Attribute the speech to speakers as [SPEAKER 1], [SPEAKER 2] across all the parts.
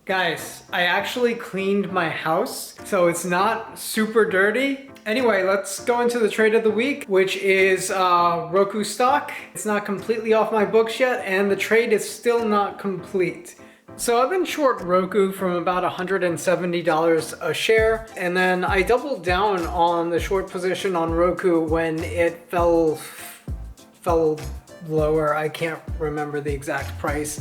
[SPEAKER 1] Guys, I actually cleaned my house, so it's not super dirty. Anyway, let's go into the trade of the week, which is Roku stock. It's not completely off my books yet, and the trade is still not complete. So I've been short Roku from about $170 a share, and then I doubled down on the short position on Roku when it fell lower. I can't remember the exact price.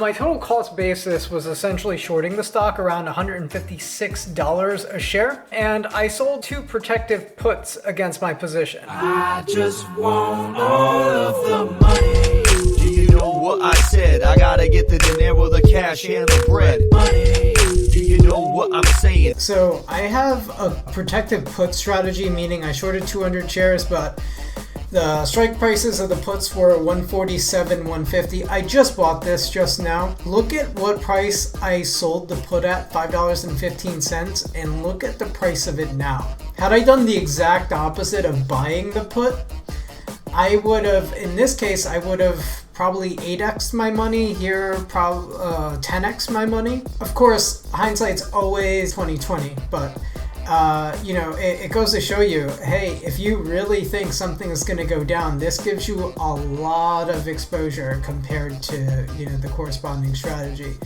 [SPEAKER 1] My total cost basis was essentially shorting the stock around $156 a share, and I sold 2 protective puts against my position.
[SPEAKER 2] I just want all of the money. Do you know what I said? I gotta get the dinero, the cash, and the bread. Money. Do you know what I'm saying?
[SPEAKER 1] So I have a protective put strategy, meaning I shorted 200 shares, but the strike prices of the puts were $147, $150. I just bought this just now. Look at what price I sold the put at, $5.15, and look at the price of it now. Had I done the exact opposite of buying the put, I would have, in this case, I would have probably 8x my money, here 10x my money. Of course, hindsight's always 20/20, but you know, it goes to show you, hey, if you really think something is going to go down, this gives you a lot of exposure compared to, you know, the corresponding strategy.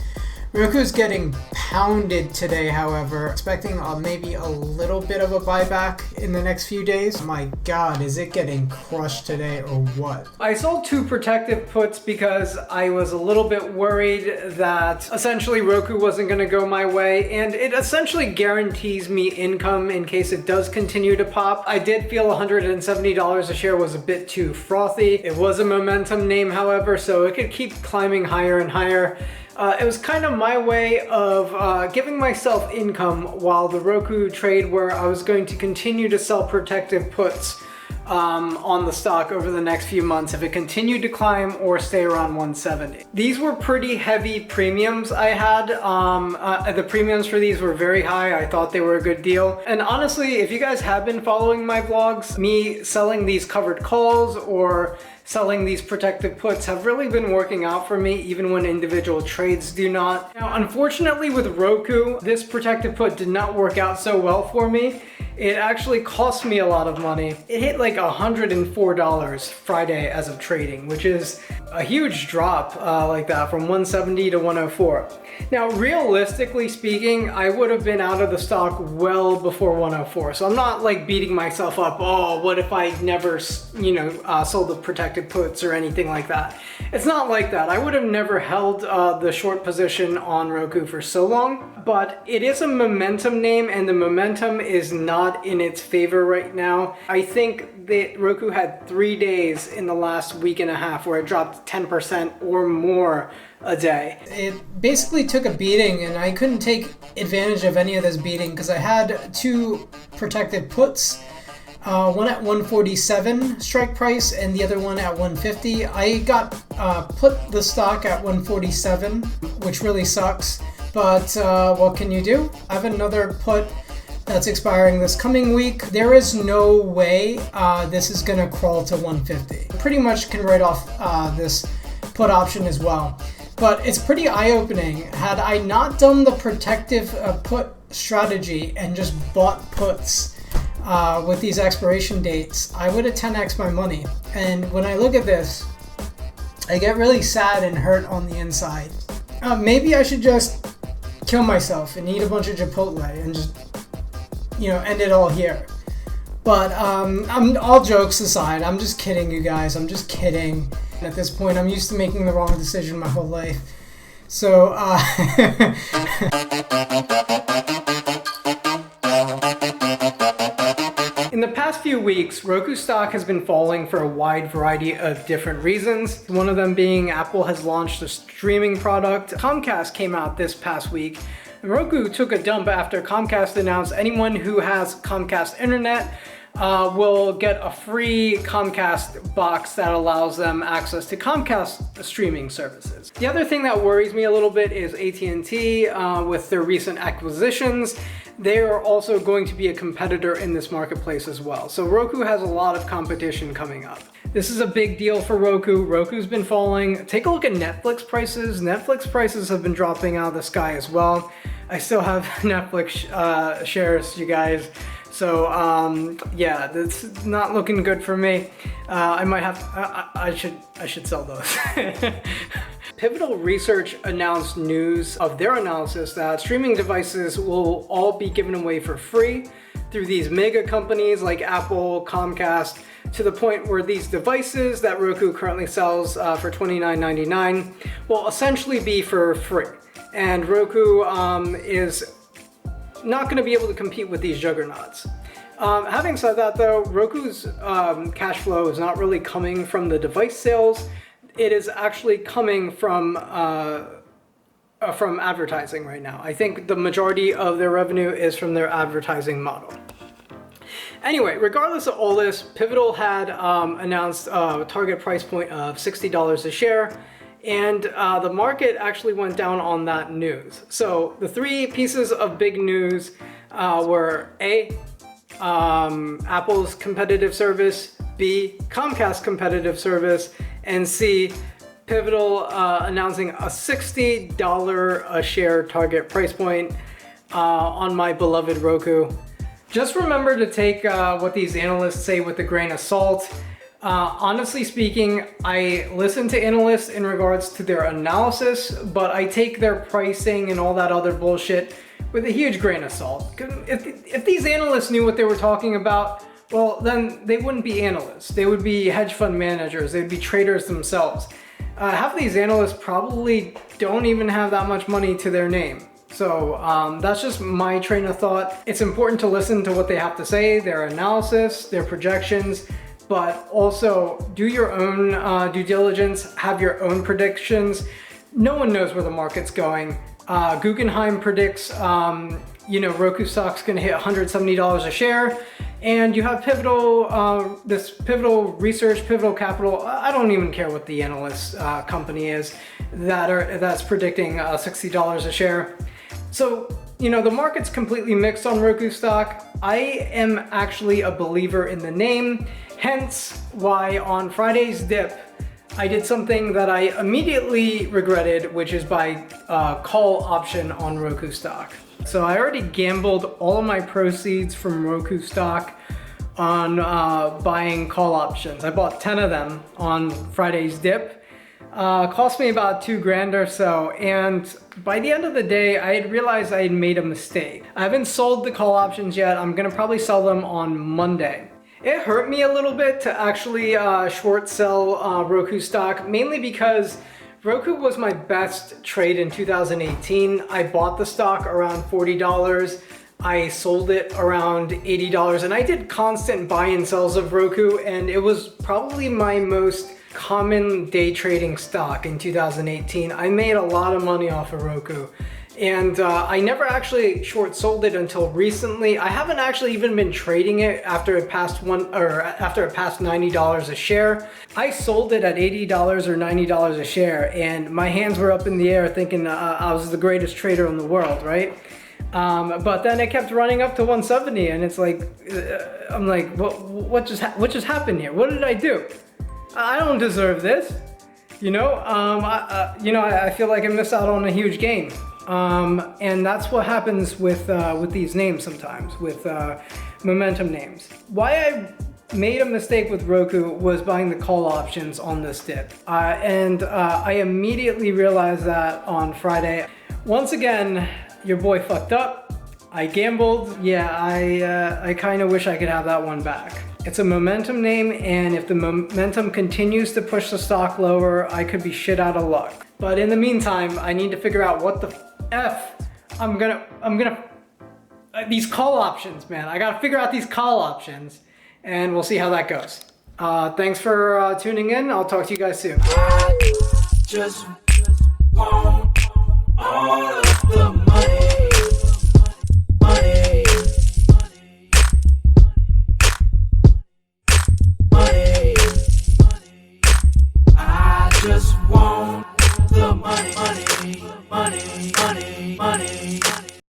[SPEAKER 1] Roku's getting pounded today, however, expecting maybe a little bit of a buyback in the next few days. My God, is it getting crushed today or what? I sold 2 protective puts because I was a little bit worried that essentially Roku wasn't going to go my way, and it essentially guarantees me income in case it does continue to pop. I did feel $170 a share was a bit too frothy. It was a momentum name, however, so it could keep climbing higher and higher. It was kind of my way of giving myself income while the Roku trade, where I was going to continue to sell protective puts on the stock over the next few months if it continued to climb or stay around 170. These were pretty heavy premiums I had. The premiums for these were very high. I thought they were a good deal. And honestly, if you guys have been following my vlogs, me selling these covered calls or selling these protective puts have really been working out for me, even when individual trades do not. Now, unfortunately with Roku, this protective put did not work out so well for me. It actually cost me a lot of money. It hit like $104 Friday as of trading, which is a huge drop like that, from 170 to 104. Now, realistically speaking, I would have been out of the stock well before 104. So I'm not like beating myself up, oh, what if I never, you know, sold the protected puts or anything like that. It's not like that. I would have never held the short position on Roku for so long, but it is a momentum name, and the momentum is not in its favor right now. I think that Roku had 3 days in the last week and a half where it dropped 10% or more a day. It basically took a beating, and I couldn't take advantage of any of this beating because I had 2 protected puts, one at 147 strike price and the other one at 150. I got put the stock at 147, which really sucks, but what can you do? I have another put that's expiring this coming week. There is no way this is gonna crawl to 150. Pretty much can write off this put option as well. But it's pretty eye-opening. Had I not done the protective put strategy and just bought puts with these expiration dates, I would have 10x my money. And when I look at this, I get really sad and hurt on the inside. Maybe I should just kill myself and eat a bunch of Chipotle and just, you know, end it all here. But I'm all jokes aside, I'm just kidding, you guys. I'm just kidding. At this point, I'm used to making the wrong decision my whole life. So, in the past few weeks, Roku stock has been falling for a wide variety of different reasons. One of them being Apple has launched a streaming product. Comcast came out this past week. Roku took a dump after Comcast announced anyone who has Comcast internet will get a free Comcast box that allows them access to Comcast streaming services. The other thing that worries me a little bit is AT&T with their recent acquisitions. They are also going to be a competitor in this marketplace as well. So Roku has a lot of competition coming up. This is a big deal for Roku. Roku's been falling. Take a look at Netflix prices. Netflix prices have been dropping out of the sky as well. I still have Netflix shares, you guys. So yeah, that's not looking good for me. I might have, I should sell those. Pivotal Research announced news of their analysis that streaming devices will all be given away for free through these mega companies like Apple, Comcast, to the point where these devices that Roku currently sells for $29.99 will essentially be for free. And Roku is not going to be able to compete with these juggernauts. Having said that though, Roku's cash flow is not really coming from the device sales. It is actually coming from advertising right now. I think the majority of their revenue is from their advertising model. Anyway, regardless of all this, Pivotal had announced a target price point of $60 a share, and the market actually went down on that news. So the three pieces of big news were A, Apple's competitive service, B, Comcast competitive service, and C, Pivotal announcing a $60 a share target price point on my beloved Roku. Just remember to take what these analysts say with a grain of salt. Honestly speaking, I listen to analysts in regards to their analysis, but I take their pricing and all that other bullshit with a huge grain of salt. If these analysts knew what they were talking about, well, then they wouldn't be analysts. They would be hedge fund managers. They'd be traders themselves. Half of these analysts probably don't even have that much money to their name. So that's just my train of thought. It's important to listen to what they have to say, their analysis, their projections, but also do your own due diligence, have your own predictions. No one knows where the market's going. Guggenheim predicts, Roku stock's gonna hit $170 a share. And you have Pivotal, this Pivotal Research, Pivotal Capital, I don't even care what the analyst company is, that's predicting $60 a share. So, the market's completely mixed on Roku stock. I am actually a believer in the name, hence why on Friday's dip, I did something that I immediately regretted, which is buy call option on Roku stock. So I already gambled all of my proceeds from Roku stock on buying call options. I bought 10 of them on Friday's dip. Cost me about $2,000 or so, and by the end of the day, I had realized I had made a mistake. I haven't sold the call options yet. I'm gonna probably sell them on Monday. It hurt me a little bit to actually short sell Roku stock, mainly because Roku was my best trade in 2018. I bought the stock around $40. I sold it around $80, and I did constant buy and sells of Roku, and it was probably my most common day trading stock in 2018. I made a lot of money off of Roku, and I never actually short sold it until recently. I haven't actually even been trading it after it passed $90 a share. I sold it at $80 or $90 a share, and my hands were up in the air thinking I was the greatest trader in the world, right? But then it kept running up to 170, and it's like, I'm like, what just happened here? What did I do? I don't deserve this, I feel like I missed out on a huge gain. And that's what happens with these names sometimes, with momentum names. Why I made a mistake with Roku was buying the call options on this dip. And I immediately realized that on Friday. Once again, your boy fucked up. I gambled. Yeah, I kind of wish I could have that one back. It's a momentum name, and if the momentum continues to push the stock lower, I could be shit out of luck. But in the meantime, I need to figure out what the F I'm gonna these call options, man. I gotta figure out these call options, and we'll see how that goes. Thanks for tuning in. I'll talk to you guys soon.
[SPEAKER 2] I just want all of the money.